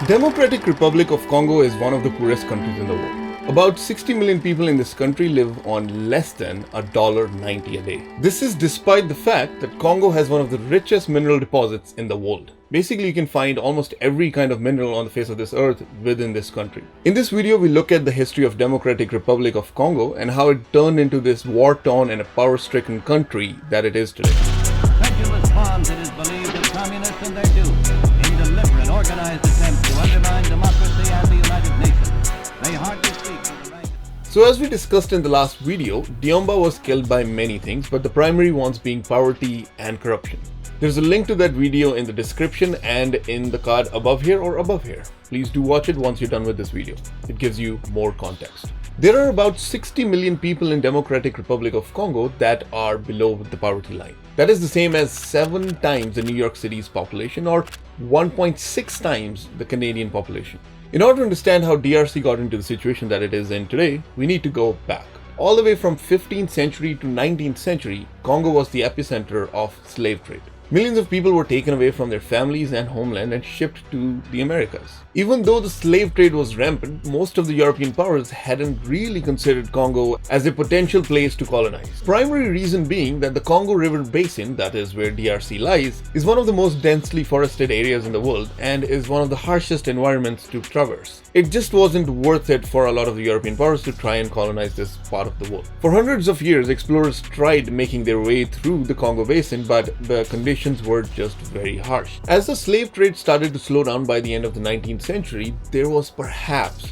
Democratic Republic of Congo is one of the poorest countries in the world. About 60 million people in this country live on less than $1.90 a day. This is despite the fact that Congo has one of the richest mineral deposits in the world. Basically, you can find almost every kind of mineral on the face of this earth within this country. In this video, we look at the history of Democratic Republic of Congo and how it turned into this war-torn and a power-stricken country that it is today. Credulous pawns, it is believed, of communists and their dupes in deliberate, organized attempt to undermine democracy and the United Nations. They hardly speak of the right. So as we discussed in the last video, Diomba was killed by many things, but the primary ones being poverty and corruption. There's a link to that video in the description and in the card above here or above here. Please do watch it once you're done with this video. It gives you more context. There are about 60 million people in Democratic Republic of Congo that are below the poverty line. That is the same as 7 times the New York City's population or 1.6 times the Canadian population. In order to understand how DRC got into the situation that it is in today, we need to go back. All the way from 15th century to 19th century, Congo was the epicenter of slave trade. Millions of people were taken away from their families and homeland and shipped to the Americas. Even though the slave trade was rampant, most of the European powers hadn't really considered Congo as a potential place to colonize. Primary reason being that the Congo River Basin, that is where DRC lies, is one of the most densely forested areas in the world and is one of the harshest environments to traverse. It just wasn't worth it for a lot of the European powers to try and colonize this part of the world. For hundreds of years, explorers tried making their way through the Congo Basin, but the conditions were just very harsh. As the slave trade started to slow down by the end of the 19th century, there was perhaps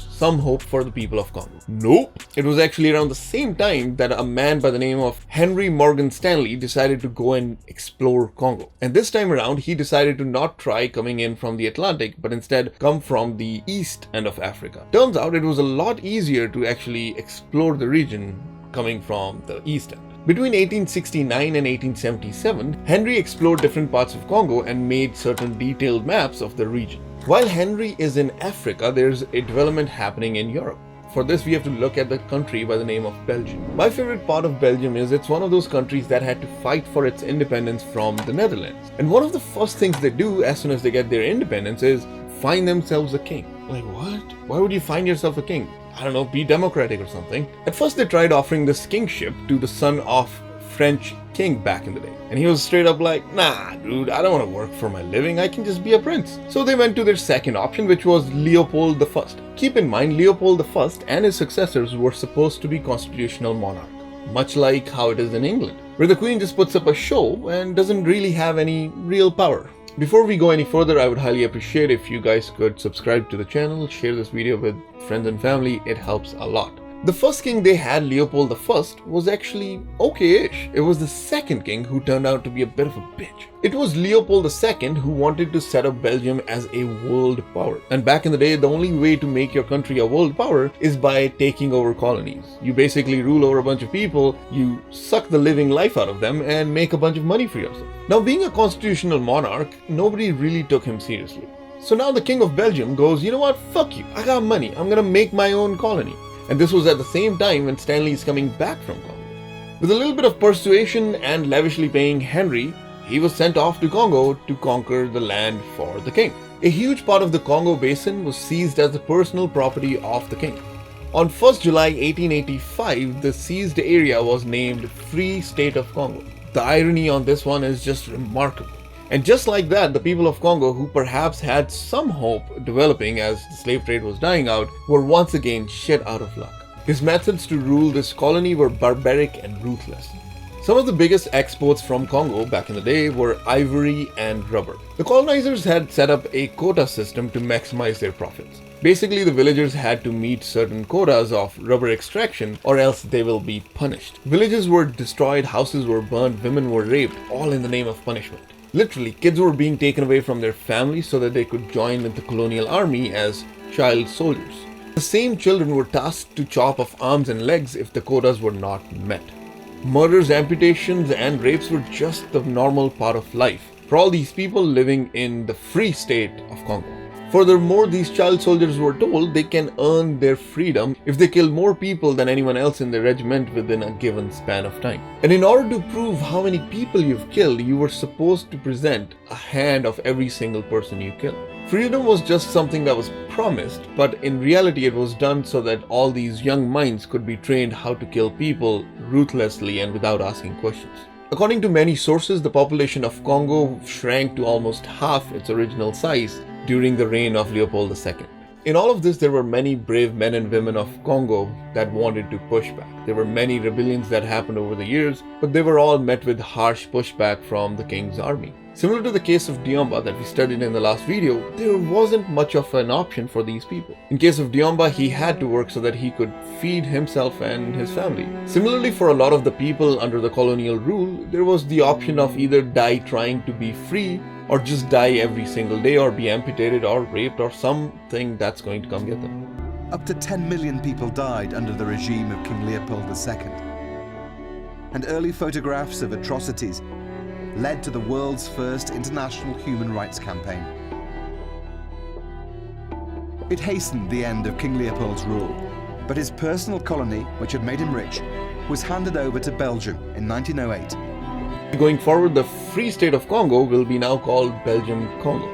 some hope for the people of Congo. Nope. It was actually around the same time that a man by the name of Henry Morgan Stanley decided to go and explore Congo. And this time around, he decided to not try coming in from the Atlantic, but instead come from the east end of Africa. Turns out it was a lot easier to actually explore the region coming from the east end. Between 1869 and 1877, Henry explored different parts of Congo and made certain detailed maps of the region. While Henry is in Africa, there's a development happening in Europe. For this, we have to look at the country by the name of Belgium. My favorite part of Belgium is it's one of those countries that had to fight for its independence from the Netherlands. And one of the first things they do as soon as they get their independence is find themselves a king. Like, what? Why would you find yourself a king? I don't know, be democratic or something. At first they tried offering this kingship to the son of French king back in the day. And he was straight up like, nah dude, I don't want to work for my living, I can just be a prince. So they went to their second option, which was Leopold I. Keep in mind, Leopold I and his successors were supposed to be constitutional monarch, much like how it is in England, where the queen just puts up a show and doesn't really have any real power. Before we go any further, I would highly appreciate if you guys could subscribe to the channel, share this video with friends and family, it helps a lot. The first king they had, Leopold I, was actually okay-ish. It was the second king who turned out to be a bit of a bitch. It was Leopold II who wanted to set up Belgium as a world power. And back in the day, the only way to make your country a world power is by taking over colonies. You basically rule over a bunch of people, you suck the living life out of them and make a bunch of money for yourself. Now, being a constitutional monarch, nobody really took him seriously. So now the king of Belgium goes, you know what, fuck you, I got money, I'm gonna make my own colony. And this was at the same time when Stanley is coming back from Congo. With a little bit of persuasion and lavishly paying Henry, he was sent off to Congo to conquer the land for the king. A huge part of the Congo basin was seized as the personal property of the king. On 1st July 1885, the seized area was named Free State of Congo. The irony on this one is just remarkable. And just like that, the people of Congo, who perhaps had some hope developing as the slave trade was dying out, were once again shit out of luck. His methods to rule this colony were barbaric and ruthless. Some of the biggest exports from Congo back in the day were ivory and rubber. The colonizers had set up a quota system to maximize their profits. Basically, the villagers had to meet certain quotas of rubber extraction or else they will be punished. Villages were destroyed, houses were burned, women were raped, all in the name of punishment. Literally, kids were being taken away from their families so that they could join in the colonial army as child soldiers. The same children were tasked to chop off arms and legs if the quotas were not met. Murders, amputations, and rapes were just the normal part of life for all these people living in the Free State of Congo. Furthermore, these child soldiers were told they can earn their freedom if they kill more people than anyone else in the regiment within a given span of time. And in order to prove how many people you've killed, you were supposed to present a hand of every single person you kill. Freedom was just something that was promised, but in reality it was done so that all these young minds could be trained how to kill people ruthlessly and without asking questions. According to many sources, the population of Congo shrank to almost half its original size during the reign of Leopold II. In all of this, there were many brave men and women of Congo that wanted to push back. There were many rebellions that happened over the years, but they were all met with harsh pushback from the king's army. Similar to the case of Diomba that we studied in the last video, there wasn't much of an option for these people. In case of Diomba, he had to work so that he could feed himself and his family. Similarly, for a lot of the people under the colonial rule, there was the option of either die trying to be free or just die every single day or be amputated or raped or something that's going to come get them. Up to 10 million people died under the regime of King Leopold II. And early photographs of atrocities led to the world's first international human rights campaign. It hastened the end of King Leopold's rule, but his personal colony, which had made him rich, was handed over to Belgium in 1908. Going forward, the Free State of Congo will be now called Belgium Congo.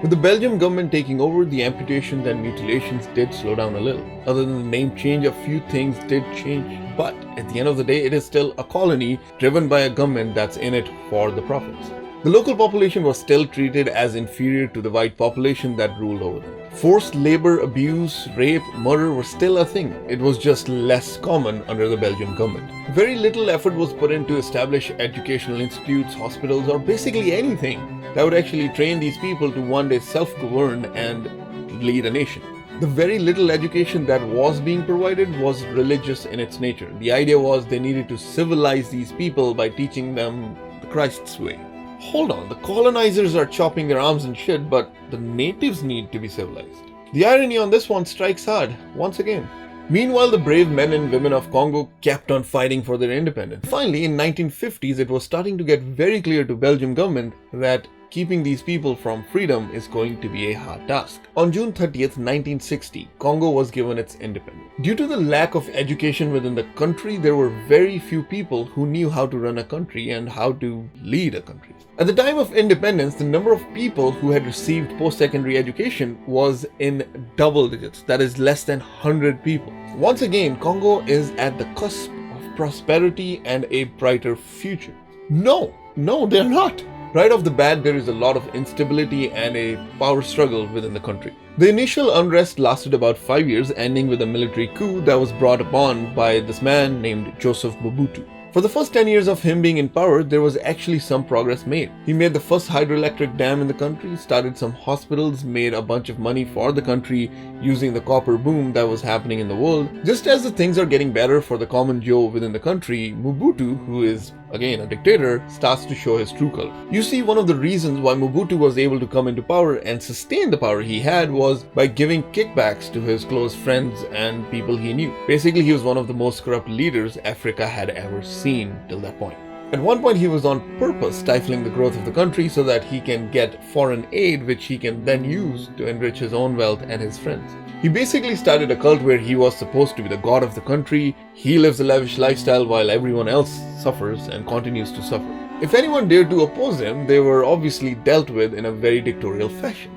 With the Belgium government taking over, the amputations and mutilations did slow down a little. Other than the name change, a few things did change, but at the end of the day, it is still a colony driven by a government that's in it for the profits. The local population was still treated as inferior to the white population that ruled over them. Forced labor, abuse, rape, murder were still a thing. It was just less common under the Belgian government. Very little effort was put in to establish educational institutes, hospitals, or basically anything that would actually train these people to one day self-govern and lead a nation. The very little education that was being provided was religious in its nature. The idea was they needed to civilize these people by teaching them the Christ's way. Hold on, the colonizers are chopping their arms and shit, but the natives need to be civilized. The irony on this one strikes hard, once again. Meanwhile, the brave men and women of Congo kept on fighting for their independence. Finally, in 1950s, it was starting to get very clear to Belgian government that keeping these people from freedom is going to be a hard task. On June 30th, 1960, Congo was given its independence. Due to the lack of education within the country, there were very few people who knew how to run a country and how to lead a country. At the time of independence, the number of people who had received post-secondary education was in double digits, that is less than 100 people. Once again, Congo is at the cusp of prosperity and a brighter future. No, they're not. Right off the bat, there is a lot of instability and a power struggle within the country. The initial unrest lasted about 5 years, ending with a military coup that was brought upon by this man named Joseph Mobutu. For the first 10 years of him being in power, there was actually some progress made. He made the first hydroelectric dam in the country, started some hospitals, made a bunch of money for the country using the copper boom that was happening in the world. Just as the things are getting better for the common Joe within the country, Mobutu, who is again a dictator, starts to show his true color. You see, one of the reasons why Mobutu was able to come into power and sustain the power he had was by giving kickbacks to his close friends and people he knew. Basically, he was one of the most corrupt leaders Africa had ever seen till that point. At one point, he was on purpose stifling the growth of the country so that he can get foreign aid which he can then use to enrich his own wealth and his friends. He basically started a cult where he was supposed to be the god of the country. He lives a lavish lifestyle while everyone else suffers and continues to suffer. If anyone dared to oppose him, they were obviously dealt with in a very dictatorial fashion.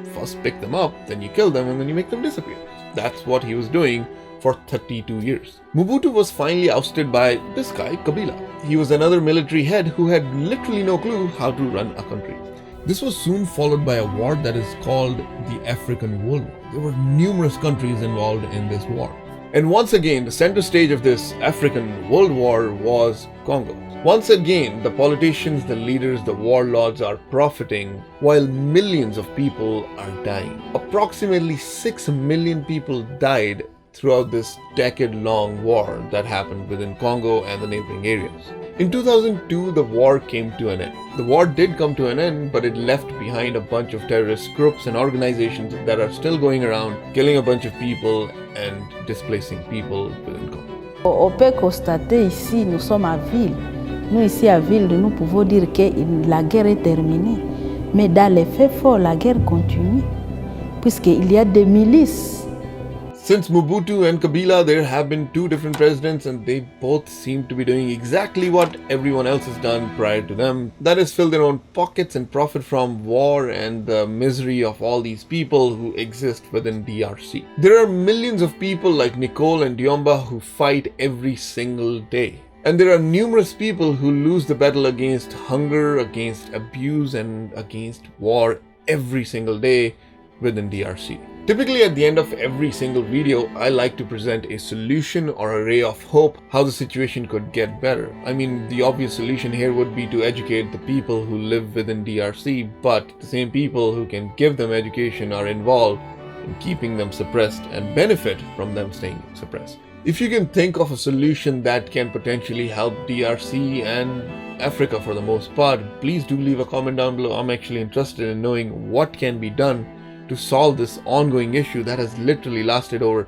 You first pick them up, then you kill them, and then you make them disappear. That's what he was doing for 32 years. Mobutu was finally ousted by this guy, Kabila. He was another military head who had literally no clue how to run a country. This was soon followed by a war that is called the African World War. There were numerous countries involved in this war. And once again, the center stage of this African World War was Congo. Once again, the politicians, the leaders, the warlords are profiting while millions of people are dying. Approximately 6 million people died throughout this decade-long war that happened within Congo and the neighboring areas. In 2002, the war came to an end. The war did come to an end, but it left behind a bunch of terrorist groups and organizations that are still going around, killing a bunch of people and displacing people within Congo. On peut constater ici, nous sommes à Ville. Nous ici à Ville, nous pouvons dire que la guerre est terminée. Mais dans les faits forts, la guerre continue, puisqu'il y a des milices. Since Mobutu and Kabila, there have been two different presidents and they both seem to be doing exactly what everyone else has done prior to them. That is, fill their own pockets and profit from war and the misery of all these people who exist within DRC. There are millions of people like Nicole and Diomba who fight every single day. And there are numerous people who lose the battle against hunger, against abuse, and against war every single day within DRC. Typically at the end of every single video, I like to present a solution or a ray of hope how the situation could get better. I mean, the obvious solution here would be to educate the people who live within DRC, but the same people who can give them education are involved in keeping them suppressed and benefit from them staying suppressed. If you can think of a solution that can potentially help DRC and Africa for the most part, please do leave a comment down below. I'm actually interested in knowing what can be done to solve this ongoing issue that has literally lasted over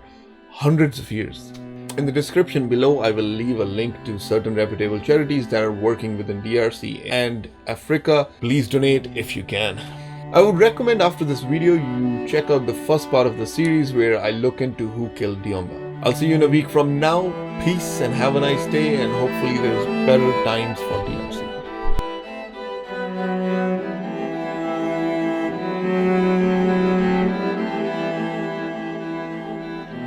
hundreds of years. In the description below, I will leave a link to certain reputable charities that are working within DRC and Africa. Please donate if you can. I would recommend after this video you check out the first part of the series where I look into who killed Diomba. I'll see you in a week from now. Peace and have a nice day, and hopefully there's better times for DRC.